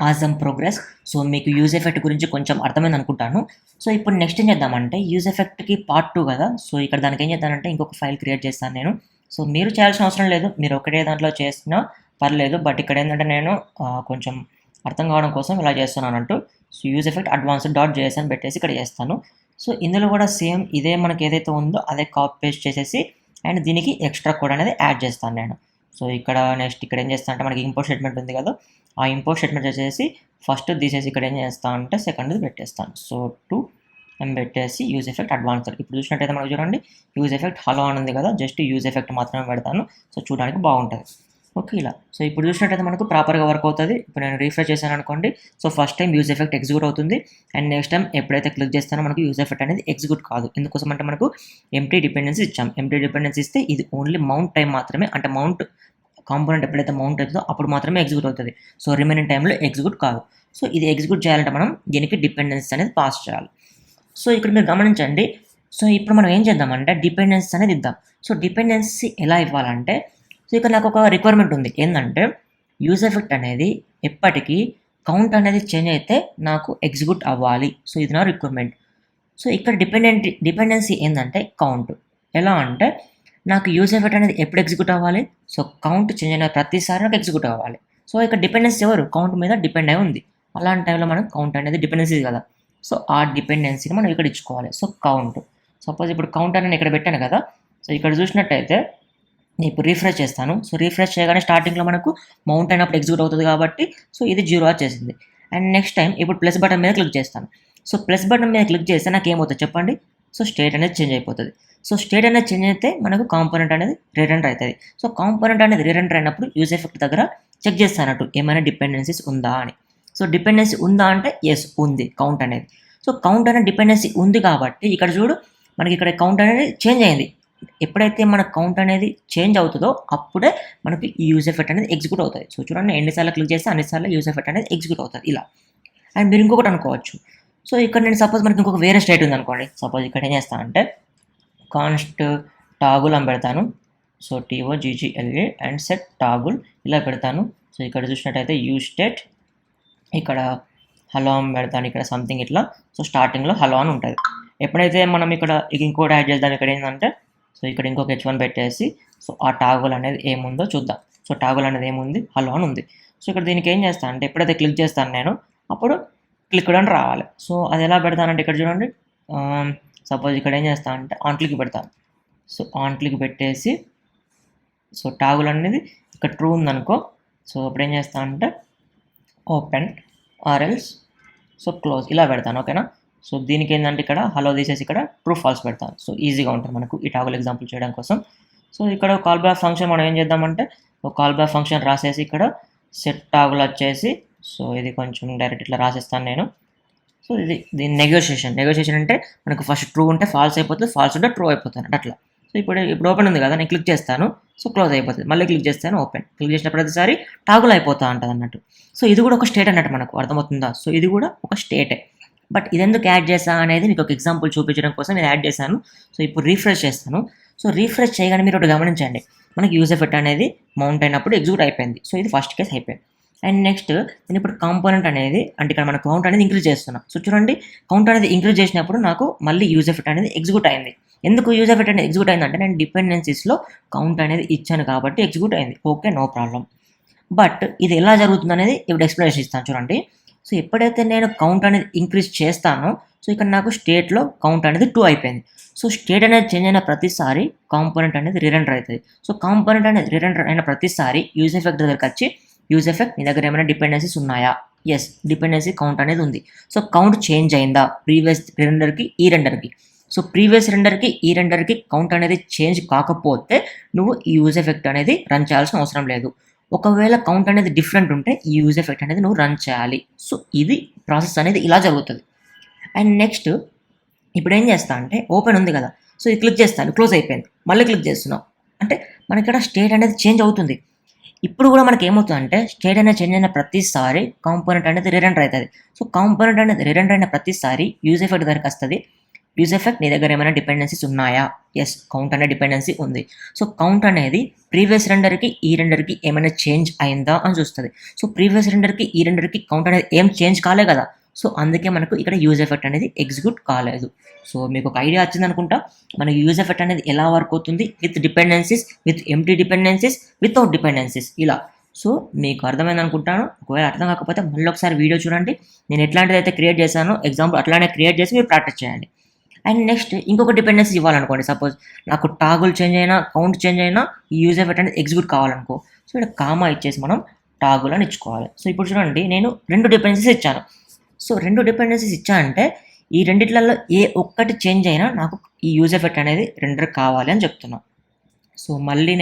Awesome progress. So మీకు use effect గురించి కొంచెం అర్థమైంది అనుకుంటాను. సో ఇప్పుడు నెక్స్ట్ ఏం చేద్దామంటే యూజ్ ఎఫెక్ట్కి పార్ట్ 2 కదా. సో ఇక్కడ దానికి ఏం చేద్దానంటే ఇంకొక ఫైల్ క్రియేట్ చేస్తాను నేను. సో మీరు చేయాల్సిన అవసరం లేదు, మీరు ఒకటే దాంట్లో చేసినా పర్లేదు. బట్ ఇక్కడ ఏంటంటే నేను కొంచెం అర్థం కావడం కోసం ఇలా చేస్తున్నానంటూ so use effect advanced dot JS అని పెట్టేసి ఇక్కడ చేస్తాను. సో ఇందులో కూడా సేమ్ ఇదే మనకి ఏదైతే ఉందో అదే కాపీ పేస్ట్ చేసేసి అండ్ దీనికి ఎక్స్ట్రా కోడ్ అనేది యాడ్ చేస్తాను నేను. సో ఇక్కడ నెక్స్ట్ ఇక్కడ ఏం చేస్తాను అంటే మనకి ఇంపోర్ట్ స్టేట్మెంట్ ఉంది కదా, ఆ ఇంపోర్ట్ స్టేట్మెంట్ వచ్చేసి ఫస్ట్ తీసేసి ఇక్కడ ఏం చేస్తాను అంటే సెకండ్ పెట్టేస్తాను. సో 2 పెట్టేసి యూజ్ ఎఫెక్ట్ అడ్వాన్స్డ్. ఇప్పుడు చూసినట్టయితే మనకు చూడండి యూజ్ ఎఫెక్ట్ హలో అని ఉంది కదా, జస్ట్ యూజ్ ఎఫెక్ట్ మాత్రమే పెడతాను. సో చూడడానికి బాగుంటుంది. ఓకే ఇలా. సో ఇప్పుడు చూసినట్టయితే మనకు ప్రాపర్గా వర్క్ అవుతుంది. ఇప్పుడు నేను రీఫ్రెష్ చేశాను అనుకోండి. So first time use effect execute అవుతుంది అండ్ నెక్స్ట్ టైం ఎప్పుడైతే క్లిక్ చేస్తానో మనకు యూజ్ ఎఫెక్ట్ అనేది ఎగ్జిక్యూట్ కాదు. ఎందుకోసం అంటే మనకు ఎంప్టీ డిపెండెన్సీ ఇచ్చాం. ఎంప్టీ డిపెండెన్సీ ఇస్తే ఇది ఓన్లీ మౌంట్ టైం మాత్రమే, అంటే మౌంట్ కాంపోనెంట్ ఎప్పుడైతే మౌంట్ అవుతుందో అప్పుడు మాత్రమే ఎగ్జిక్యూట్ అవుతుంది. సో రిమైనింగ్ టైంలో ఎగ్జిక్యూట్ కాదు. సో ఇది ఎగ్జిక్యూట్ చేయాలంటే మనం దీనికి డిపెండెన్సీ అనేది పాస్ చేయాలి. సో ఇక్కడ మీరు గమనించండి. సో ఇప్పుడు మనం ఏం చేద్దామంటే డిపెండెన్సీ అనేది ఇద్దాం. సో డిపెండెన్సీ ఎలా ఇవ్వాలంటే సో ఇక్కడ నాకు ఒక రిక్వైర్మెంట్ ఉంది. ఏంటంటే యూజ్ ఎఫెక్ట్ అనేది ఎప్పటికీ కౌంట్ అనేది చేంజ్ అయితే నాకు ఎగ్జిక్యూట్ అవ్వాలి. సో ఇది నా రిక్వైర్మెంట్. సో ఇక్కడ డిపెండెన్సీ ఏంటంటే కౌంట్. ఎలా అంటే నాకు యూజ్ ఎఫెక్ట్ అనేది ఎప్పుడు ఎగ్జిక్యూట్ అవ్వాలి, సో కౌంట్ చేంజ్ అయిన ప్రతిసారి నాకు ఎగ్జిక్యూట్ అవ్వాలి. సో ఇక్కడ డిపెండెన్సీ ఎవరు, కౌంట్ మీద డిపెండ్ అయి ఉంది. అలాంటి టైంలో మనం కౌంట్ అనేది డిపెండెన్సీ కదా, సో ఆ డిపెండెన్సీని మనం ఇక్కడ ఇచ్చుకోవాలి. సో కౌంట్, సపోజ్ ఇప్పుడు కౌంట్ అని నేను ఇక్కడ పెట్టాను కదా. సో ఇక్కడ చూసినట్టయితే నేను ఇప్పుడు రీఫ్రెష్ చేస్తాను. సో రీఫ్రెష్ చేయగానే స్టార్టింగ్లో మనకు మౌంట్ అయినప్పుడు ఎగ్జిక్యూట్ అవుతుంది కాబట్టి సో ఇది 0 వచ్చేసింది. అండ్ నెక్స్ట్ టైం ఇప్పుడు ప్లస్ బటన్ మీద క్లిక్ చేస్తాను. సో ప్లస్ బటన్ మీద క్లిక్ చేస్తే నాకు ఏమవుతుంది చెప్పండి. సో స్టేట్ అనేది చేంజ్ అయిపోతుంది. సో స్టేట్ అనేది చేంజ్ అయితే మనకు కాంపోనెంట్ అనేది రీరెండర్ అవుతుంది. సో కాంపోనెంట్ అనేది రీరెండర్ అయినప్పుడు యూజ్ ఎఫెక్ట్ దగ్గర చెక్ చేస్తానట్టు ఏమైనా డిపెండెన్సీస్ ఉందా అని. సో డిపెండెన్సీ ఉందా అంటే ఎస్ ఉంది కౌంట్ అనేది. సో కౌంట్ అనే డిపెండెన్సీ ఉంది కాబట్టి ఇక్కడ చూడు మనకి ఇక్కడ కౌంట్ అనేది చేంజ్ అయింది. ఎప్పుడైతే మన కౌంట్ అనేది చేంజ్ అవుతుందో అప్పుడే మనకి ఈ యూజ్ ఎఫెక్ట్ అనేది ఎగ్జిక్యూట్ అవుతుంది. సో చూడండి ఎన్నిసార్లు క్లిక్ చేస్తే అన్నిసార్లు యూజ్ ఎఫెక్ట్ అనేది ఎగ్జిక్యూట్ అవుతుంది ఇలా. అండ్ మీరు ఇంకొకటి అనుకోవచ్చు. సో ఇక్కడ నేను సపోజ్ మనకి ఇంకొక వేరే స్టేట్ ఉంది అనుకోండి. సపోజ్ ఇక్కడ ఏం చేస్తానంటే కాన్స్ట్ టాగుల్ అని పెడతాను. So TOGGLA and set toggle ఇలా పెడతాను. సో ఇక్కడ చూసినట్టయితే యూజ్ స్టేట్ ఇక్కడ హలో అని పెడతాను. ఇక్కడ సంథింగ్ ఇట్లా. సో స్టార్టింగ్లో హలో అని ఉంటుంది. ఎప్పుడైతే మనం ఇక్కడ ఇంకోటి యాడ్ చేద్దాం. ఇక్కడ ఏంటంటే సో ఇక్కడ ఇంకొక H1 పెట్టేసి సో ఆ టాగుల్ అనేది ఏముందో చూద్దాం. సో టాగుల్ అనేది ఏముంది, హలో అని ఉంది. సో ఇక్కడ దీనికి ఏం చేస్తాను అంటే ఎప్పుడైతే క్లిక్ చేస్తాను నేను అప్పుడు క్లిక్ అని రావాలి. సో అది ఎలా పెడతానంటే ఇక్కడ చూడండి. సపోజ్ ఇక్కడ ఏం చేస్తాను అంటే ఆన్ క్లిక్ పెడతాను. సో ఆన్ క్లిక్ పెట్టేసి సో టాగుల్ అనేది ఇక్కడ ట్రూ ఉందనుకో. సో ఇప్పుడు ఏం చేస్తాను అంటే ఓపెన్ ఆర్ఎల్స్ సో క్లోజ్ ఇలా పెడతాను. ఓకేనా. సో దీనికి ఏంటంటే ఇక్కడ హలో తీసేసి ఇక్కడ ట్రూ ఫాల్స్ పెడతాను. సో ఈజీగా ఉంటుంది మనకు ఈ టాగుల్ ఎగ్జాంపుల్ చేయడం కోసం. సో ఇక్కడ కాల్ బ్యాక్ ఫంక్షన్ మనం ఏం చేద్దామంటే ఒక కాల్ బ్యాక్ ఫంక్షన్ రాసేసి ఇక్కడ సెట్ టాగుల్ వచ్చేసి సో ఇది కొంచెం డైరెక్ట్ ఇట్లా రాసేస్తాను నేను. సో దీని నెగోషియేషన్ అంటే మనకు ఫస్ట్ ట్రూ ఉంటే ఫాల్స్ అయిపోతుంది, ఫాల్స్ ఉంటే ట్రూ అయిపోతుంది అట్లా. సో ఇప్పుడు ఓపెన్ ఉంది కదా, నేను క్లిక్ చేస్తాను సో క్లోజ్ అయిపోతుంది. మళ్ళీ క్లిక్ చేస్తాను ఓపెన్. క్లిక్ చేసిన ప్రతిసారి టాగుల్ అయిపోతా ఉంటుంది అన్నట్టు. సో ఇది కూడా ఒక స్టేట్ అన్నట్టు మనకు అర్థమవుతుందా. సో ఇది కూడా ఒక స్టేటే. బట్ ఇదెందుకు యాడ్ చేసా అనేది మీకు ఒక ఎగ్జాంపుల్ చూపించడం కోసం నేను యాడ్ చేశాను. సో ఇప్పుడు రీఫ్రెష్ చేస్తాను. సో రీఫ్రెష్ చేయగానే మీరు ఒకటి గమనించండి, మనకి యూజ్ ఎఫెక్ట్ అనేది మౌంట్ అయినప్పుడు ఎగ్జిక్యూట్ అయిపోయింది. సో ఇది ఫస్ట్ కేస్ అయిపోయింది. అండ్ నెక్స్ట్ నేను ఇప్పుడు కాంపోనెంట్ అనేది అంటే ఇక్కడ మన కౌంట్ అనేది ఇంక్రీజ్ చేస్తున్నాను. సో చూడండి కౌంట్ అనేది ఇంక్రీజ్ చేసినప్పుడు నాకు మళ్ళీ యూజ్ ఎఫెక్ట్ అనేది ఎగ్జిక్యూట్ అయింది. ఎందుకు యూజ్ ఎఫెక్ట్ అనేది ఎగ్జిక్యూట్ అయిందంటే నేను డిపెండెన్సీస్లో కౌంట్ అనేది ఇచ్చాను కాబట్టి ఎగ్జిక్యూట్ అయింది. Okay, no problem. బట్ ఇది ఎలా జరుగుతుంది అనేది ఇప్పుడు ఎక్స్ప్లెనేషన్ ఇస్తాను చూడండి. సో ఎప్పుడైతే నేను కౌంట్ అనేది ఇంక్రీజ్ చేస్తానో సో ఇక్కడ నాకు స్టేట్లో కౌంట్ అనేది 2 అయిపోయింది. సో స్టేట్ అనేది చేంజ్ అయిన ప్రతిసారి కాంపోనెంట్ అనేది రీరెండర్ అవుతుంది. సో కాంపోనెంట్ అనేది రీరెండర్ అయిన ప్రతిసారి యూజ్ ఎఫెక్ట్ దగ్గరికి వచ్చి యూజ్ ఎఫెక్ట్ నీ దగ్గర ఏమైనా డిపెండెన్సీస్ ఉన్నాయా, ఎస్ డిపెండెన్సీ కౌంట్ అనేది ఉంది. సో కౌంట్ చేంజ్ అయిందా ప్రీవియస్ రెండర్కి ఈ రెండర్కి. సో ప్రీవియస్ రెండర్కి ఈ రెండర్కి కౌంట్ అనేది చేంజ్ కాకపోతే నువ్వు ఈ యూజ్ ఎఫెక్ట్ అనేది రన్ చేయాల్సిన అవసరం లేదు. ఒకవేళ కౌంట్ అనేది డిఫరెంట్ ఉంటే ఈ యూజ్ ఎఫెక్ట్ అనేది నువ్వు రన్ చేయాలి. సో ఇది ప్రాసెస్ అనేది ఇలా జరుగుతుంది. అండ్ నెక్స్ట్ ఇప్పుడు ఏం చేస్తా అంటే ఓపెన్ ఉంది కదా, సో ఇది క్లిక్ చేస్తాను క్లోజ్ అయిపోయింది. మళ్ళీ క్లిక్ చేస్తున్నావు అంటే మనకి ఇక్కడ స్టేట్ అనేది చేంజ్ అవుతుంది. ఇప్పుడు కూడా మనకి ఏమవుతుంది అంటే స్టేట్ అనేది చేంజ్ అయిన ప్రతిసారి కాంపోనెంట్ అనేది రీరెండర్ అవుతుంది. సో కాంపోనెంట్ అనేది రీరెండర్ అయిన ప్రతిసారి యూజ్ ఎఫెక్ట్ దగ్గరికి వస్తుంది. యూజ్ ఎఫెక్ట్ నీ దగ్గర ఏమైనా డిపెండెన్సీస్ ఉన్నాయా? ఎస్, కౌంట్ అనే డిపెండెన్సీ ఉంది. సో కౌంట్ అనేది ప్రీవియస్ రెండర్కి ఈ రెండర్కి ఏమైనా చేంజ్ అయిందా అని చూస్తుంది. సో ప్రీవియస్ రెండర్కి ఈ రెండర్కి కౌంట్ అనేది ఏం చేంజ్ కాలే కదా, సో అందుకే మనకు ఇక్కడ యూజ్ ఎఫెక్ట్ అనేది ఎగ్జిక్యూట్ కాలేదు. సో మీకు ఒక ఐడియా వచ్చింది అనుకుంటా మనకి యూజ్ ఎఫెక్ట్ అనేది ఎలా వర్క్ అవుతుంది with dependencies, with empty dependencies, without dependencies ఇలా. సో మీకు అర్థమైంది అనుకుంటాను. ఒకవేళ అర్థం కాకపోతే మళ్ళీ ఒకసారి వీడియో చూడండి, నేను ఎట్లాంటిది అయితే క్రియేట్ చేశానో ఎగ్జాంపుల్ అట్లానే క్రియేట్ చేసి మీరు ప్రాక్టీస్ చేయండి. అండ్ నెక్స్ట్ ఇంకొక డిపెండెన్సీ ఇవ్వాలనుకోండి, సపోజ్ నాకు టాగుల్ చేంజ్ అయినా కౌంట్ చేంజ్ అయినా ఈ యూజ్ ఎఫెక్ట్ అనేది ఎగ్జిక్యూట్ కావాలనుకో, సో ఇక్కడ కామా ఇచ్చేసి మనం టాగుల్ అని ఇచ్చుకోవాలి. సో ఇప్పుడు చూడండి నేను 2 డిపెండెన్సీస్ ఇచ్చాను. సో 2 డిపెండెన్సీస్ ఇచ్చానంటే ఈ రెండిట్లలో ఏ ఒక్కటి చేంజ్ అయినా నాకు ఈ యూజ్ ఎఫెక్ట్ అనేది రెండర్ కావాలి అని చెప్తున్నా. సో మళ్ళీ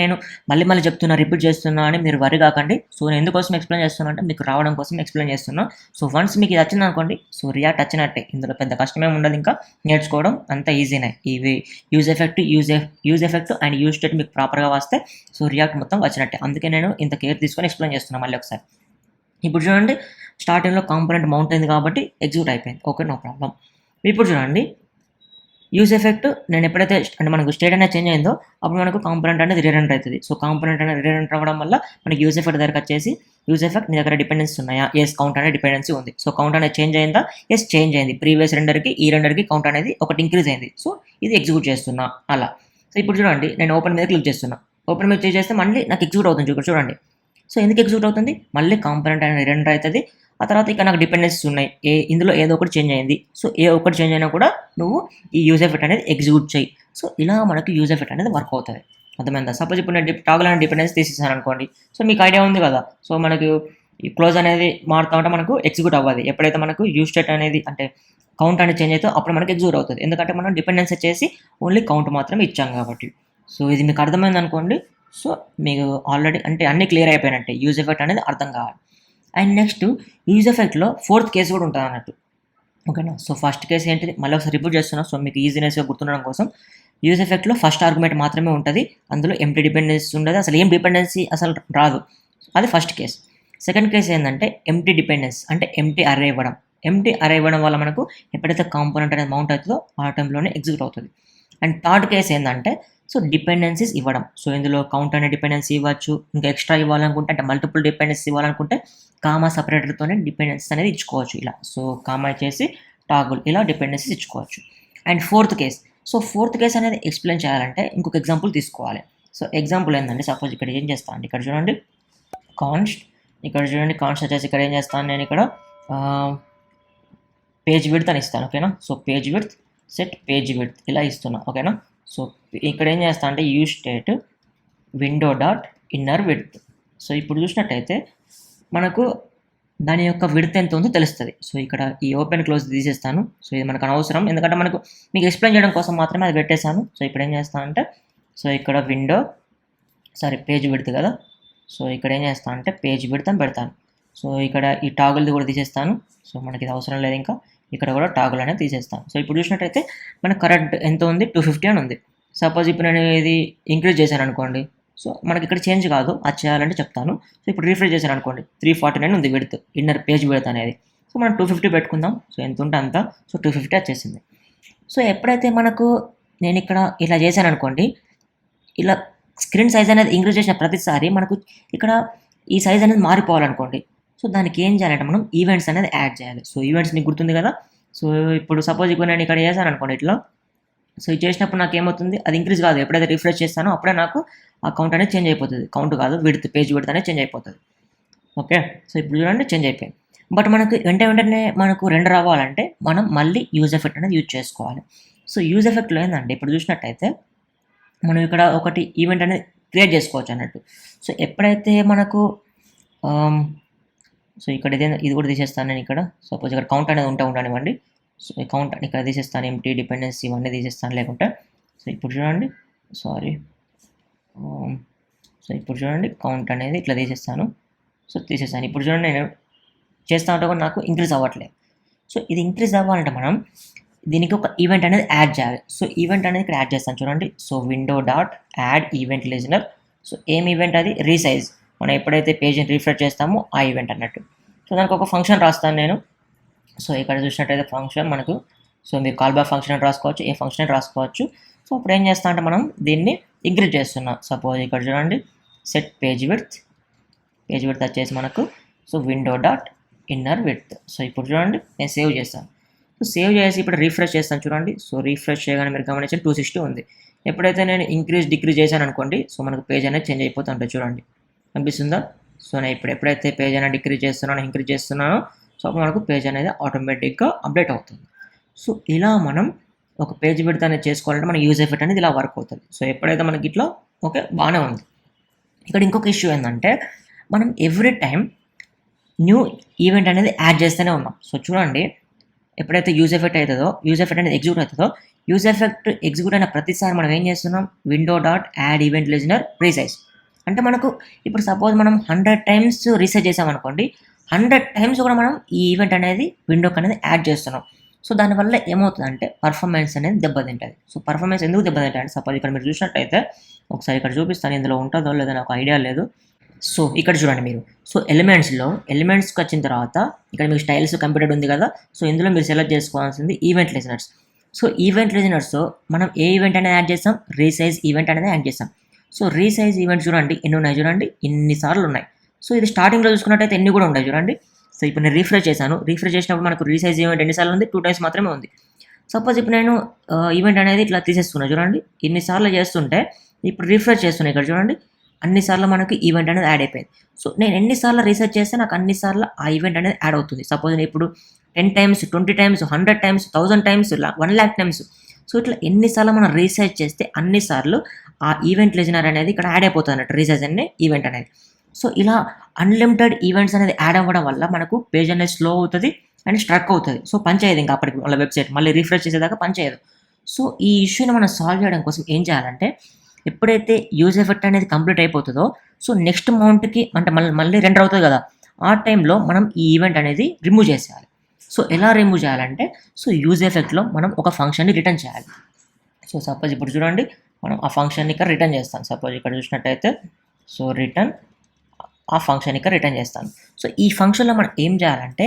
చెప్తున్నా, రిపీట్ చేస్తున్నా అని మీరు వరి కాకండి. సో నేను ఎందుకోసం ఎక్స్ప్లెయిన్ చేస్తున్నా అంటే మీకు రావడం కోసం ఎక్స్ప్లెయిన్ చేస్తున్నా. సో వన్స్ మీకు ఇది వచ్చింది అనుకోండి, సో రియాక్ట్ వచ్చినట్టే, ఇందులో పెద్ద కష్టమేమి ఉండదు, ఇంకా నేర్చుకోవడం అంత ఈజీనే. ఇవి use effect and use state మీకు ప్రాపర్గా వస్తే సో రియాక్ట్ మొత్తం వచ్చినట్టే. అందుకే నేను ఇంత కేర్ తీసుకొని ఎక్స్ప్లెయిన్ చేస్తున్నా మళ్ళీ ఒకసారి. ఇప్పుడు చూడండి స్టార్టింగ్లో కాంపోనెంట్ మౌంట్ అయింది కాబట్టి ఎగ్జిక్యూట్ అయిపోయింది, ఓకే నో ప్రాబ్లం. ఇప్పుడు చూడండి యూజ్ ఎఫెక్ట్ నేను ఎప్పుడైతే అంటే మనకు స్టేట్ అనేది చేంజ్ అయిందో అప్పుడు మనకు కాంపోనెంట్ అనేది రీరెండర్ అవుతుంది. సో కాంపోనెంట్ అనేది రీరెండర్ అవ్వడం వల్ల మనకి యూజ్ ఎఫెక్ట్ దగ్గరకు వచ్చేసి యూజ్ ఎఫెక్ట్ నీ దగ్గర డిపెండెన్సీ ఉన్నాయా? ఎస్, కౌంట్ అనేది డిపెండెన్సీ ఉంది. సో కౌంట్ అనేది చేంజ్ అయిందా? ఎస్, చేంజ్ అయింది. ప్రీవియస్ రెండర్కి ఈ రెండర్కి కౌంట్ అనేది ఒకటి ఇంక్రీజ్ అయింది. సో ఇది ఎగ్జిక్యూట్ చేస్తున్నా అలా. సో ఇప్పుడు చూడండి నేను ఓపెన్ మీద క్లిక్ చేస్తున్నా, ఓపెన్ మీద చేస్తే మళ్ళీ నాకు ఎగ్జిక్యూట్ అవుతుంది. చూడండి సో ఎందుకు ఎగ్జిక్యూట్ అవుతుంది, మళ్ళీ కాంపోనెంట్ అనేది రీరెండర్ అవుతుంది. ఆ తర్వాత ఇక్కడ నాకు డిపెండెన్సీస్ ఉన్నాయి, ఇందులో ఏదో ఒకటి చేంజ్ అయింది. సో ఏ ఒక్కటి చేంజ్ అయినా కూడా నువ్వు ఈ యూజ్ ఎఫెక్ట్ అనేది ఎగ్జిక్యూట్ చేయి. సో ఇలా మనకి యూజ్ ఎఫెక్ట్ అనేది వర్క్ అవుతుంది. అర్థమైందా? సపోజ్ ఇప్పుడు నేను టాగుల్ అనే డిపెండెన్సీ తీసేసాను అనుకోండి, సో మీకు ఐడియా ఉంది కదా, సో మనకు ఈ క్లోజ్ అనేది మారుతూ ఉంటే మనకు ఎగ్జిక్యూట్ అవ్వదు. ఎప్పుడైతే మనకు యూజ్ స్టేట్ అనేది అంటే కౌంట్ అనేది చేంజ్ అవుతుందో అప్పుడు మనకి ఎగ్జిక్యూట్ అవుతుంది. ఎందుకంటే మనం డిపెండెన్సీ వచ్చేసి ఓన్లీ కౌంట్ మాత్రమే ఇచ్చాం కాబట్టి. సో ఇది మీకు అర్థమైంది అనుకోండి. సో మీకు ఆల్రెడీ అంటే అన్నీ క్లియర్ అయిపోయినట్టే, యూజ్ ఎఫెక్ట్ అనేది అర్థం కావాలి. అండ్ నెక్స్ట్ యూజ్ ఎఫెక్ట్లో 4th కేసు కూడా ఉంటుంది అన్నట్టు, ఓకేనా? సో ఫస్ట్ కేసు ఏంటిది మళ్ళీ ఒకసారి రిపీట్ చేస్తున్నా, సో మీకు ఈజీనెస్గా గుర్తుండడం కోసం. యూజ్ ఎఫెక్ట్లో ఫస్ట్ ఆర్గ్యుమెంట్ మాత్రమే ఉంటుంది, అందులో ఎంప్టీ డిపెండెన్సీ ఉండదు, అసలు ఏం డిపెండెన్సీ అసలు రాదు. అది ఫస్ట్ కేసు. సెకండ్ కేసు ఏంటంటే ఎంప్టీ డిపెండెన్సీ, అంటే ఎంప్టీ అర్రే ఇవ్వడం. ఎంప్టీ అర్రే ఇవ్వడం వల్ల మనకు ఎప్పుడైతే కాంపోనెంట్ అనేది మౌంట్ అవుతుందో ఆ టైంలోనే ఎగ్జిక్యూట్ అవుతుంది. అండ్ థర్డ్ కేసు ఏంటంటే సో డిపెండెన్సీస్ ఇవ్వడం. సో ఇందులో కౌంట్ అనే డిపెండెన్సీ ఇవ్వచ్చు, ఇంకా ఎక్స్ట్రా ఇవ్వాలనుకుంటే అంటే మల్టిపుల్ డిపెండెన్సీ ఇవ్వాలనుకుంటే కామా సపరేటర్తోనే డిపెండెన్సీస్ అనేది ఇచ్చుకోవచ్చు ఇలా. సో కామా చేసి టాగుల్ ఇలా డిపెండెన్సీస్ ఇచ్చుకోవచ్చు. And 4th case, so 4th case అనేది ఎక్స్ప్లెయిన్ చేయాలంటే ఇంకొక ఎగ్జాంపుల్ తీసుకోవాలి. సో ఎగ్జాంపుల్ ఏంటంటే సపోజ్ ఇక్కడ ఏం చేస్తాను అంటే ఇక్కడ చూడండి కాన్స్ట్, ఇక్కడ చూడండి కాన్స్ట్ వచ్చేసి ఇక్కడ ఏం చేస్తాను నేను ఇక్కడ పేజ్ విడ్త్ అని ఇస్తాను, ఓకేనా? So page width set page width ఇలా ఇస్తున్నా, ఓకేనా? సో ఇక్కడ ఏం చేస్తా అంటే use state window dot inner width. So ఇప్పుడు చూసినట్టయితే మనకు దాని యొక్క విడ్త్ ఎంత ఉందో తెలుస్తుంది. సో ఇక్కడ ఈ ఓపెన్ క్లోజ్ తీసేస్తాను. సో ఇది మనకు అనవసరం, ఎందుకంటే మనకు మీకు ఎక్స్ప్లెయిన్ చేయడం కోసం మాత్రమే అది పెట్టేశాను. సో ఇప్పుడు ఏం చేస్తానంటే సో ఇక్కడ పేజ్ విడ్త్ కదా, సో ఇక్కడ ఏం చేస్తాను అంటే పేజ్ విడ్త్ అని పెడతాను. సో ఇక్కడ ఈ టాగుల్ది కూడా తీసేస్తాను. సో మనకి ఇది అవసరం లేదు, ఇంకా ఇక్కడ కూడా టాగుల్ అనేది తీసేస్తాను. సో ఇప్పుడు చూసినట్టయితే మనకు కరెంట్ ఎంత ఉంది, 250 అని ఉంది. సపోజ్ ఇప్పుడు నేను ఇది ఇంక్రీజ్ చేశాను అనుకోండి, సో మనకి ఇక్కడ చేంజ్ కాదు, అది చేయాలంటే చెప్తాను. సో ఇప్పుడు రీఫ్రెష్ చేశాను అనుకోండి 349 ఉంది విడ్త్, ఇన్నర్ పేజ్ విడ్త్ అనేది. సో మనం 250 పెట్టుకుందాం. సో ఎంత ఉంటే అంత, సో 250 వచ్చేసింది. సో ఎప్పుడైతే మనకు నేను ఇక్కడ ఇలా చేశాను అనుకోండి, ఇలా స్క్రీన్ సైజ్ అనేది ఇంక్రీజ్ చేసిన ప్రతిసారి మనకు ఇక్కడ ఈ సైజ్ అనేది మారిపోవాలనుకోండి. సో దానికి ఏం చేయాలంటే మనం ఈవెంట్స్ అనేది యాడ్ చేయాలి. సో ఈవెంట్స్ మీకు గుర్తుంది కదా. సో ఇప్పుడు సపోజ్ ఇప్పుడు నేను ఇక్కడ చేశాను అనుకోండి ఇట్లా, సో ఇది చేసినప్పుడు నాకు ఏమవుతుంది, అది ఇంక్రీజ్ కాదు. ఎప్పుడైతే రిఫ్రెష్ చేస్తానో అప్పుడే నాకు ఆ కౌంట్ అనేది చేంజ్ అయిపోతుంది. కౌంట్ కాదు, విడ్త్ పేజ్ విడ్త్ అనేది చేంజ్ అయిపోతుంది, ఓకే? సో ఇప్పుడు చూడండి చేంజ్ అయిపోయింది. బట్ మనకు వెంటనే మనకు రెండర్ అవ్వాలంటే మనం మళ్ళీ యూజ్ ఎఫెక్ట్ అనేది యూజ్ చేసుకోవాలి. సో యూజ్ ఎఫెక్ట్లో ఏంటంటే ఇప్పుడు చూసినట్టయితే మనం ఇక్కడ ఒకటి ఈవెంట్ అనేది క్రియేట్ చేసుకోవచ్చు అన్నట్టు. సో ఎప్పుడైతే మనకు సో ఇక్కడ ఇది కూడా తీసేస్తాను నేను. ఇక్కడ సపోజ్ ఇక్కడ కౌంట్ అనేది ఉండనివ్వండి. సో ఈ కౌంట్ ఇక్కడ తీసేస్తాను, ఎంటీ డిపెండెన్సీ ఇవన్నీ తీసేస్తాను లేకుంటే. సో ఇప్పుడు చూడండి సో ఇప్పుడు చూడండి కౌంట్ అనేది ఇట్లా తీసేస్తాను. సో తీసేస్తాను. ఇప్పుడు చూడండి నేను చేస్తూ ఉంటే కూడా నాకు ఇంక్రీజ్ అవ్వట్లేదు. సో ఇది ఇంక్రీజ్ అవ్వాలంటే మనం దీనికి ఒక ఈవెంట్ అనేది యాడ్ చేయాలి. సో ఈవెంట్ అనేది ఇక్కడ యాడ్ చేస్తాను చూడండి. So window dot add event listener. So ఏం ఈవెంట్ అది, రీసైజ్. మనం ఎప్పుడైతే పేజ్ని రిఫ్రెష్ చేస్తామో ఆ ఈవెంట్ అన్నట్టు. సో దానికి ఒక ఫంక్షన్ రాస్తాను నేను. సో ఇక్కడ చూసినట్టయితే ఫంక్షన్ మనకు సో మీరు కాల్ బ్యాక్ ఫంక్షన్ అని రాసుకోవచ్చు, ఏ ఫంక్షన్ అని రాసుకోవచ్చు. సో అప్పుడు ఏం చేస్తా అంటే మనం దీన్ని ఇంక్రీజ్ చేస్తున్నాం. సపోజ్ ఇక్కడ చూడండి సెట్ పేజ్ విడ్త్ వచ్చేసి మనకు so window dot inner width. So ఇప్పుడు చూడండి నేను సేవ్ చేస్తాను. సో సేవ్ చేసి ఇప్పుడు రీఫ్రెష్ చేస్తాను చూడండి. సో రీఫ్రెష్ చేయగానే మీరు గమనించండి 260 ఉంది. ఎప్పుడైతే నేను డిక్రీజ్ చేశాను అనుకోండి, సో మనకు పేజ్ అనేది చేంజ్ అయిపోతుంటుంది చూడండి, కనిపిస్తుందా? సో నేను ఇప్పుడు ఎప్పుడైతే పేజ్ అనేది డిక్రీజ్ చేస్తున్నానో ఇంక్రీజ్ చేస్తున్నానో సో అప్పుడు మనకు పేజ్ అనేది ఆటోమేటిక్గా అప్డేట్ అవుతుంది. సో ఇలా మనం ఒక పేజ్ విడ్త్ అనేది చేసుకోవాలంటే మన యూజ్ ఎఫెక్ట్ అనేది ఇలా వర్క్ అవుతుంది. సో ఎప్పుడైతే మనకి ఇట్లా ఓకే బాగానే ఉంది. ఇక్కడ ఇంకొక ఇష్యూ ఏంటంటే మనం ఎవ్రీ టైం న్యూ ఈవెంట్ అనేది యాడ్ చేస్తూనే ఉన్నాం. సో చూడండి ఎప్పుడైతే యూజ్ ఎఫెక్ట్ అనేది ఎగ్జిక్యూట్ అవుతుందో యూజ్ ఎఫెక్ట్ ఎగ్జిక్యూట్ అయిన ప్రతిసారి మనం ఏం చేస్తున్నాం, window dot add event listener resize. అంటే మనకు ఇప్పుడు సపోజ్ మనం 100 టైమ్స్ రీసైజ్ చేసామనుకోండి, 100 టైమ్స్ కూడా మనం ఈ ఈవెంట్ అనేది విండోకి అనేది యాడ్ చేస్తున్నాం. సో దానివల్ల ఏమవుతుందంటే పర్ఫార్మెన్స్ అనేది దెబ్బతింటుంది. సో పర్ఫార్మెన్స్ ఎందుకు దెబ్బతింటుంది? సపోజ్ ఇక్కడ మీరు చూసినట్టయితే ఒకసారి ఇక్కడ చూపిస్తాను, ఇందులో ఉంటుందో లేదో నాకు ఐడియా లేదు. సో ఇక్కడ చూడండి మీరు, సో ఎలిమెంట్స్కి వచ్చిన తర్వాత ఇక్కడ మీకు స్టైల్స్ కంప్యూటర్ ఉంది కదా, సో ఇందులో మీరు సెలెక్ట్ చేసుకోవాల్సింది event listeners. So event listeners మనం ఏ ఈవెంట్ అనేది యాడ్ చేస్తాం, రీసైజ్ ఈవెంట్ అనేది యాడ్ చేస్తాం. సో రీసైజ్ ఈవెంట్ చూడండి ఎన్ని ఉన్నాయి, చూడండి ఇన్నిసార్లు ఉన్నాయి. సో ఇది స్టార్టింగ్లో చూసుకున్నట్టయితే ఎన్ని కూడా ఉంటాయి చూడండి. సో ఇప్పుడు నేను రీఫ్రెష్ చేసినప్పుడు మనకు రీసైజ్ ఈవెంట్ ఎన్నిసార్లు ఉంది, 2 టైమ్స్ మాత్రమే ఉంది. సపోజ్ ఇప్పుడు నేను ఈవెంట్ అనేది ఇట్లా తీసేస్తున్నా చూడండి, ఇన్నిసార్లు చేస్తుంటే ఇప్పుడు రీఫ్రెష్ చేస్తున్నా ఇక్కడ చూడండి అన్నిసార్లు మనకి ఈవెంట్ అనేది యాడ్ అయిపోయింది. సో నేను ఎన్నిసార్లు రీసెర్చ్ చేస్తే నాకు అన్నిసార్లు ఆ ఈవెంట్ అనేది యాడ్ అవుతుంది. సపోజ్ నేను ఇప్పుడు 10 times 20 times 100 times 1000 times 1,00,000 times so ఇట్లా ఎన్నిసార్లు మనం రీసెర్చ్ చేస్తే అన్నిసార్లు ఆ ఈవెంట్ లిజనర్ అనేది ఇక్కడ యాడ్ అయిపోతుంది అన్నట్టు, రీసెర్చ్ అనే ఈవెంట్ అనేది. సో ఇలా అన్లిమిటెడ్ ఈవెంట్స్ అనేది యాడ్ అవ్వడం వల్ల మనకు పేజ్ అనేది స్లో అవుతుంది అండ్ స్ట్రక్ అవుతుంది. సో పనిచేయదు ఇంకా అప్పటికి వాళ్ళ వెబ్సైట్ మళ్ళీ రీఫ్రెష్ చేసేదాకా పనిచేయదు. సో ఈ ఇష్యూని మనం సాల్వ్ చేయడం కోసం ఏం చేయాలంటే ఎప్పుడైతే యూజ్ ఎఫెక్ట్ అనేది కంప్లీట్ అయిపోతుందో సో నెక్స్ట్ మౌంట్కి అంటే మళ్ళీ రెండర్ అవుతుంది కదా, ఆ టైంలో మనం ఈ ఈవెంట్ అనేది రిమూవ్ చేసేయాలి. సో ఎలా రిమూవ్ చేయాలంటే సో యూజ్ ఎఫెక్ట్లో మనం ఒక ఫంక్షన్ని రిటర్న్ చేయాలి. సో సపోజ్ ఇప్పుడు చూడండి మనం ఆ ఫంక్షన్ని ఇక్కడ రిటర్న్ చేస్తాం. సపోజ్ ఇక్కడ చూసినట్టయితే సో రిటర్న్ ఆ ఫంక్షన్ ఇక్కడ రిటర్న్ చేస్తాను. సో ఈ ఫంక్షన్లో మనం ఏం చేయాలంటే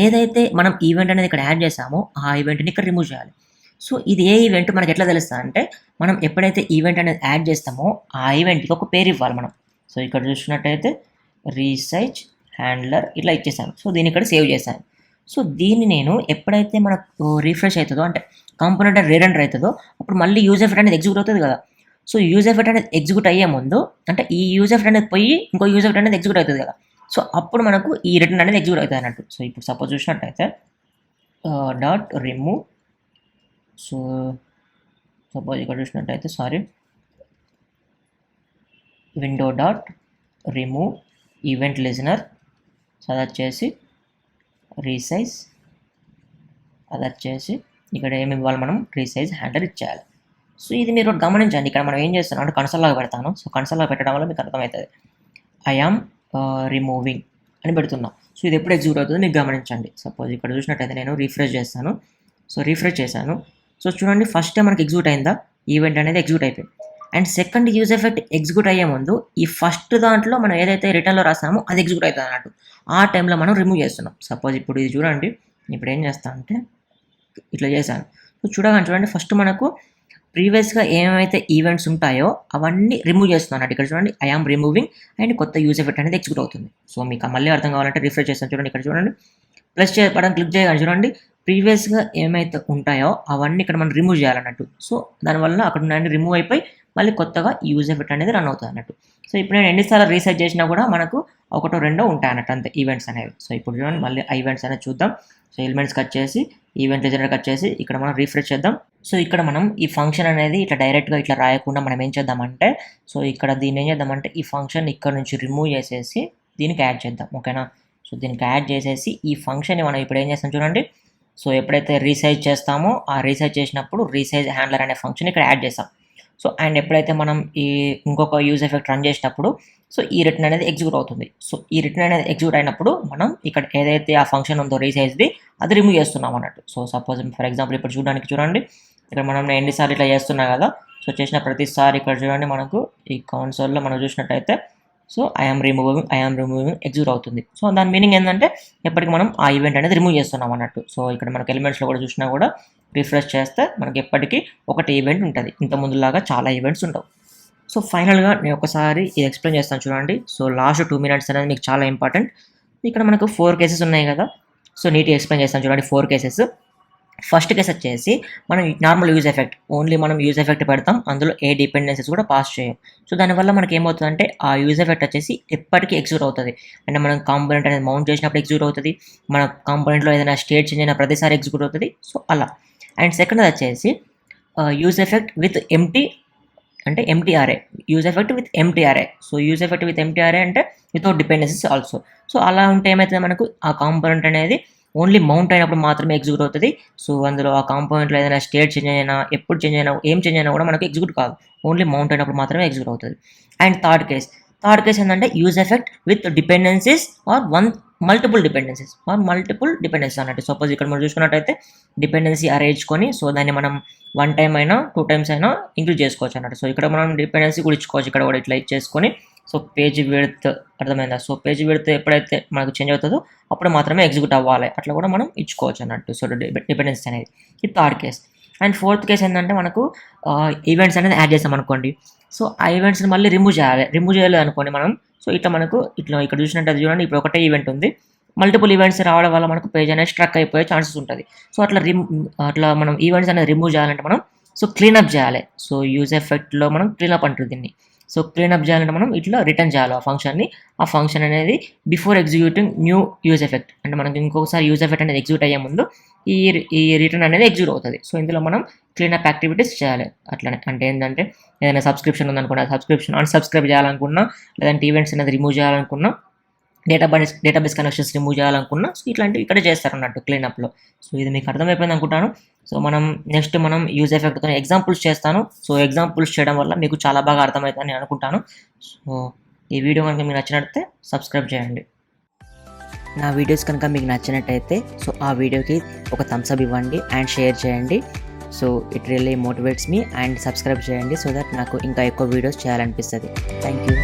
ఏదైతే మనం ఈవెంట్ అనేది ఇక్కడ యాడ్ చేసామో ఆ ఈవెంట్ని ఇక్కడ రిమూవ్ చేయాలి. సో ఇది ఏ ఈవెంట్ మనకి ఎట్లా తెలుస్తుంది అంటే మనం ఎప్పుడైతే ఈవెంట్ అనేది యాడ్ చేస్తామో ఆ ఈవెంట్కి ఒక పేరు ఇవ్వాలి మనం. సో ఇక్కడ చూసినట్టయితే రీసైజ్ హ్యాండ్లర్ ఇట్లా ఇచ్చేసాను. సో దీన్ని ఇక్కడ సేవ్ చేశాను. సో దీన్ని నేను ఎప్పుడైతే మనకు రిఫ్రెష్ అవుతుందో అంటే కాంపోనెంట్ రీరెండర్ అవుతుందో అప్పుడు మళ్ళీ యూజ్ ఎఫెక్ట్ అనేది ఎగ్జిక్యూట్ అవుతుంది కదా. సో యూజ్ ఎఫెక్ట్ అనేది ఎగ్జిక్యూట్ అయ్యే ముందు అంటే ఈ యూజ్ ఎఫెక్ట్ అనేది పోయి ఇంకో యూజ్ ఎఫెక్ట్ అనేది ఎగ్జిక్యూట్ అవుతుంది కదా. సో అప్పుడు మనకు ఈ రిటర్న్ అనేది ఎగ్జిక్యూట్ అవుతుంది అన్నట్టు. సో ఇప్పుడు సపోజ్ చూసినట్టయితే డాట్ రిమూవ్ సో సపోజ్ ఇక్కడ చూసినట్టయితే window dot remove event listener. So అది వచ్చేసి రీసైజ్, అది వచ్చేసి ఇక్కడ ఏమి ఇవ్వాలి మనం రీసైజ్ హ్యాండర్ ఇచ్చేయాలి. సో ఇది మీరు గమనించండి, ఇక్కడ మనం ఏం చేస్తున్నాం అంటే కన్సోల్ లాగా పెడతాను. సో కన్సోల్ లాగా పెట్టడం వల్ల మీకు అర్థమవుతుంది. ఐఆమ్ రిమూవింగ్ అని పెడుతున్నాం. సో ఇది ఎప్పుడు ఎగ్జిక్యూట్ అవుతుందో మీకు గమనించండి. సపోజ్ ఇక్కడ చూసినట్టయితే నేను రిఫ్రెష్ చేస్తాను. సో రిఫ్రెష్ చేశాను. సో చూడండి ఫస్ట్ టైం మనకి ఎగ్జిక్యూట్ అయిందా, ఈవెంట్ అనేది ఎగ్జిక్యూట్ అయిపోయింది. And second use effect execute అయ్యే ముందు ఈ ఫస్ట్ దాంట్లో మనం ఏదైతే రిటర్న్లో రాసామో అది ఎగ్జిక్యూట్ అవుతుంది అన్నట్టు. ఆ టైంలో మనం రిమూవ్ చేస్తున్నాం. సపోజ్ ఇప్పుడు ఇది చూడండి, ఇప్పుడు ఏం చేస్తాను అంటే ఇట్లా చేశాను. సో చూడండి ఫస్ట్ మనకు ప్రీవియస్గా ఏమైతే ఈవెంట్స్ ఉంటాయో అవన్నీ రిమూవ్ చేస్తున్నాను అన్నట్టు. ఇక్కడ చూడండి ఐఆమ్ రిమూవింగ్ అండ్ కొత్త యూజ్ ఎఫెక్ట్ అనేది ఎగ్జిక్యూట్ అవుతుంది. సో మీకు మళ్ళీ అర్థం కావాలంటే రిఫ్రెష్ చేస్తాను చూడండి. ఇక్కడ చూడండి ప్లస్ బటన్ క్లిక్ చేయగానే చూడండి ప్రీవియస్గా ఏమైతే ఉంటాయో అవన్నీ ఇక్కడ మనం రిమూవ్ చేయాలన్నట్టు. సో దానివల్ల అక్కడ ఉన్న రిమూవ్ అయిపోయి మళ్ళీ కొత్తగా యూజ్ ఎఫెక్ట్ అనేది రన్ అవుతుంది అన్నట్టు. సో ఇప్పుడు నేను ఎన్నిసార్లు రీసెర్చ్ చేసినా కూడా మనకు ఒకటో రెండో ఉంటాయి అన్నట్టు అంతే ఈవెంట్స్ అనేవి. సో ఇప్పుడు చూడండి మళ్ళీ ఈవెంట్స్ అనేది చూద్దాం. సో ఎలిమెంట్స్ కట్ చేసి ఈవెంట్ లిజనర్ కట్ చేసి ఇక్కడ మనం రిఫ్రెష్ చేద్దాం. సో ఇక్కడ మనం ఈ ఫంక్షన్ అనేది ఇట్లా డైరెక్ట్గా ఇట్లా రాయకుండా మనం ఏం చేద్దామంటే సో ఇక్కడ దీన్ని ఏం చేద్దామంటే ఈ ఫంక్షన్ ఇక్కడ నుంచి రిమూవ్ చేసేసి దీనికి యాడ్ చేద్దాం. ఓకేనా. సో దీనికి యాడ్ చేసేసి ఈ ఫంక్షన్ని మనం ఇప్పుడు ఏం చేస్తాం చూడండి. సో ఎప్పుడైతే రీసైజ్ చేస్తామో ఆ రీసైజ్ చేసినప్పుడు రీసైజ్ హ్యాండ్లర్ అనే ఫంక్షన్ ఇక్కడ యాడ్ చేస్తాం. సో అండ్ ఎప్పుడైతే మనం ఈ ఇంకొక యూజ్ ఎఫెక్ట్ రన్ చేసినప్పుడు సో ఈ రిటర్న్ అనేది ఎగ్జిక్యూట్ అవుతుంది. సో ఈ రిటర్న్ అనేది ఎగ్జిక్యూట్ అయినప్పుడు మనం ఇక్కడ ఏదైతే ఆ ఫంక్షన్ ఉందో రీసైజ్ది అది రిమూవ్ చేస్తున్నాం అన్నట్టు. సో సపోజ్ ఫర్ ఎగ్జాంపుల్ ఇప్పుడు చూడండి ఇక్కడ మనం ఎన్నిసార్లు ఇట్లా చేస్తున్నా కదా. సో చేసిన ప్రతిసారి ఇక్కడ చూడండి మనకు ఈ కౌన్సోల్లో మనం చూసినట్టయితే సో ఐఆమ్ రిమూవింగ్ ఎగ్జిక్యూట్ అవుతుంది. సో దాని మీనింగ్ ఏంటంటే ఎప్పటికీ మనం ఆ ఈవెంట్ అనేది రిమూవ్ చేస్తున్నాం అన్నట్టు. సో ఇక్కడ మనకు ఎలిమెంట్స్లో కూడా చూసినా కూడా రిఫ్రెష్ చేస్తే మనకి ఎప్పటికీ ఒకటి ఈవెంట్ ఉంటుంది, ఇంత ముందులాగా చాలా ఈవెంట్స్ ఉండవు. సో ఫైనల్గా నేను ఒకసారి ఇది ఎక్స్ప్లెయిన్ చేస్తాను చూడండి. సో లాస్ట్ 2 minutes అనేది మీకు చాలా ఇంపార్టెంట్. ఇక్కడ మనకు 4 కేసెస్ ఉన్నాయి కదా, సో నీట్గా ఎక్స్ప్లెయిన్ చేస్తాను చూడండి. 4 కేసెస్. ఫస్ట్ కేసు వచ్చేసి మనం నార్మల్ యూజ్ ఎఫెక్ట్, ఓన్లీ మనం యూజ్ ఎఫెక్ట్ పెడతాం, అందులో ఏ డిపెండెన్సీస్ కూడా పాస్ చేయం. సో దానివల్ల మనకి ఏమవుతుందంటే ఆ యూజ్ ఎఫెక్ట్ వచ్చేసి ఎప్పటికీ ఎగ్జిక్యూట్ అవుతుంది. అంటే మనం కాంపోనెంట్ అనేది మౌంట్ చేసినప్పుడు ఎగ్జిక్యూట్ అవుతుంది, మన కాంపోనెంట్లో ఏదైనా స్టేట్ చేంజ్ అయిన ప్రతిసారి ఎగ్జిక్యూట్ అవుతుంది. సో అలా. అండ్ సెకండ్ వచ్చేసి యూజ్ ఎఫెక్ట్ విత్ ఎంటీ, అంటే ఎంటీ అరే, యూజ్ ఎఫెక్ట్ విత్ ఎంటీ అరే. So use effect with empty అరే అంటే వితౌట్ డిపెండెన్సీస్ ఆల్సో. సో అలా ఉంటే ఏమవుతుంది, మనకు ఆ కాంపోనెంట్ అనేది ఓన్లీ మౌంట్ అయినప్పుడు మాత్రమే ఎగ్జిక్యూట్ అవుతుంది. సో అందులో ఆ కాంపోనెంట్లో ఏదైనా స్టేట్ చేంజ్ అయినా, ఎప్పుడు చేంజ్ అయినా, ఏం చేంజ్ అయినా కూడా మనకు ఎగ్జిక్యూట్ కాదు, ఓన్లీ మౌంట్ అయినప్పుడు మాత్రమే ఎగ్జిక్యూట్ అవుతుంది. అండ్ థర్డ్ కేస్ ఏంటంటే use effect with dependencies or multiple dependencies అన్నట్టు. సపోజ్ ఇక్కడ మనం చూసుకున్నట్టయితే డిపెండెన్సీ అరే ఇచ్చుకొని, సో దాన్ని మనం 1 time అయినా 2 times అయినా ఇంక్లూడ్ చేసుకోవచ్చు అన్నట్టు. సో ఇక్కడ మనం డిపెండెన్సీ కూడా ఇచ్చుకోవచ్చు, ఇక్కడ కూడా ఇట్లా ఇచ్చేసుకొని. సో పేజ్ విడ్త్ అర్థమైందా? సో పేజ్ విడ్త్ ఎప్పుడైతే మనకు చేంజ్ అవుతుందో అప్పుడు మాత్రమే ఎగ్జిక్యూట్ అవ్వాలి, అట్లా కూడా మనం ఇచ్చుకోవచ్చు అన్నట్టు. సో డిపెండెన్సీ అనేది ఇది third case. And fourth case ఏంటంటే మనకు ఈవెంట్స్ అనేది యాడ్ చేస్తాం అనుకోండి. సో ఆ ఈవెంట్స్ని మళ్ళీ రిమూవ్ చేయలేదు అనుకోండి మనం. సో ఇట్లా మనకు ఇట్లా ఇక్కడ చూసినట్టు చూడండి, ఇప్పుడు ఒకటే ఈవెంట్ ఉంది, మల్టిపుల్ ఈవెంట్స్ రావడం వల్ల మనకు పేజ్ అనేది స్ట్రక్ అయిపోయే ఛాన్సెస్ ఉంటుంది. సో అట్లా మనం ఈవెంట్స్ అనేది రిమూవ్ చేయాలంటే మనం క్లీనప్ చేయాలి. సో యూజ్ ఎఫెక్ట్లో మనం క్లీనప్ అంటుంది దీన్ని. సో క్లీనప్ చేయాలంటే మనం ఇట్లా రిటర్న్ చేయాలి ఆ ఫంక్షన్ని. ఆ ఫంక్షన్ అనేది before executing new use effect, అంటే మనకి ఇంకొకసారి యూజ్ ఎఫెక్ట్ అనేది ఎగ్జిక్యూట్ అయ్యే ముందు ఈ రిటర్న్ అనేది ఎగ్జిక్యూట్ అవుతుంది. సో ఇందులో మనం క్లీనప్ యాక్టివిటీస్ చేయాలి అట్లనే. అంటే ఏంటంటే ఏదైనా సబ్స్క్రిప్షన్ ఉందనుకున్నా సబ్స్క్రిప్షన్ అన్సబ్స్క్రైబ్ చేయాలనుకున్నా, లేదంటే ఈవెంట్స్ అనేది రిమూవ్ చేయాలనుకున్నా, డేటాబేస్ కనెక్షన్స్ రిమూవ్ చేయాలనుకున్నా, సో ఇట్లాంటివి ఇక్కడ చేస్తారు అన్నట్టు క్లీనప్లో. సో ఇది మీకు అర్థమైపోయింది అనుకుంటాను. సో మనం నెక్స్ట్ యూజ్ ఎఫెక్ట్తో ఎగ్జాంపుల్స్ చేస్తాను. సో ఎగ్జాంపుల్స్ చేయడం వల్ల మీకు చాలా బాగా అర్థమవుతుందని నేను అనుకుంటాను. సో ఈ వీడియో కనుక మీకు నచ్చినట్లయితే సబ్స్క్రైబ్ చేయండి. నా వీడియోస్ కనుక మీకు నచ్చినట్టయితే సో ఆ వీడియోకి ఒక థమ్స్ అప్ ఇవ్వండి అండ్ షేర్ చేయండి. So it really motivates me. And subscribe చేయండి సో దట్ నాకు ఇంకా ఎక్కువ వీడియోస్ చేయాలనిపిస్తుంది. Thank you.